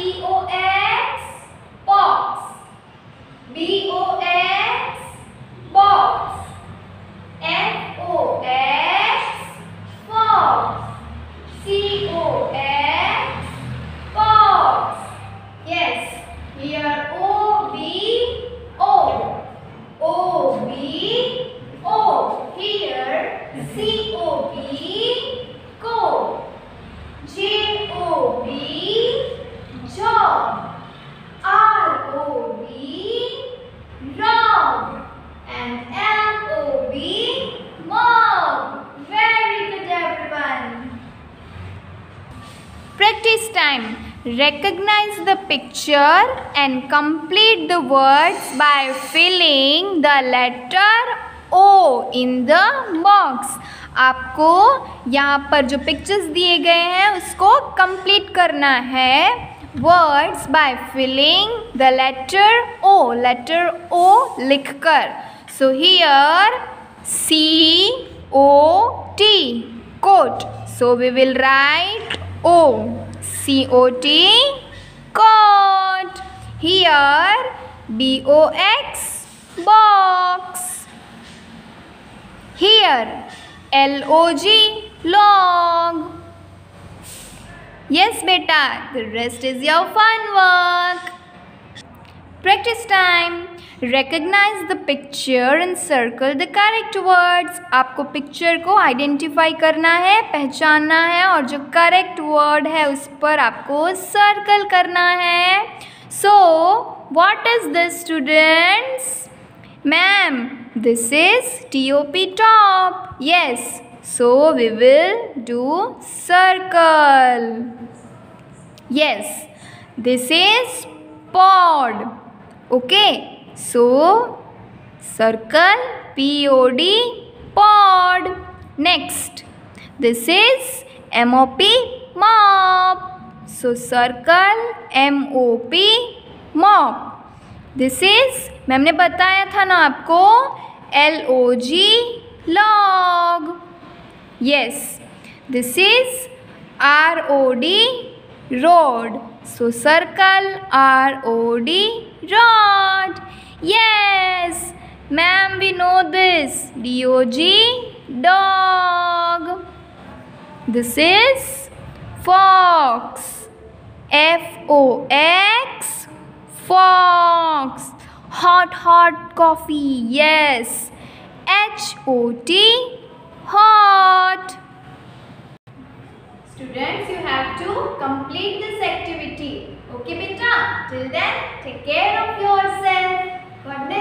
B-O-X, box. B-O-X, box. F-O-X, fox. C-O-X, box. Yes, here O-B-O. O-B-O. Here C-O-B, co. J-O-B, job. R-O-B, rob. And M-O-B, mob. Very good, everyone. Practice time. Recognize the picture and complete the words by filling the letter O in the box. आपको यहाँ पर जो pictures दिए गए हैं उसको complete करना है words by filling the letter O लिखकर. So here C-O-T, coat. So we will write O, C-O-T, coat. Here B-O-X, box. Here L-O-G, log. Yes beta, the rest is your fun work. Practice time. Recognize the picture and circle the correct words. आपको picture को identify करना है, पहचानना है और जो correct word है उस पर आपको सर्कल करना है. So, what is this, students? Ma'am, this is top, top. Yes, so we will do circle. Yes, this is pod. Okay, so circle P-O-D, pod. Next, this is M-O-P, mop. So circle M-O-P, mop. This is, ma'am ने बताया था ना आपको, L-O-G, log. Yes, this is R-O-D, road. So circle R-O-D, rod. Yes, ma'am, we know this. D-O-G, dog. This is fox. F-O-X, fox. Hot coffee. Yes. H-O-T, hot. Students, you have to complete this activity. Okay, beta? Till then, take care of yourself. God bless.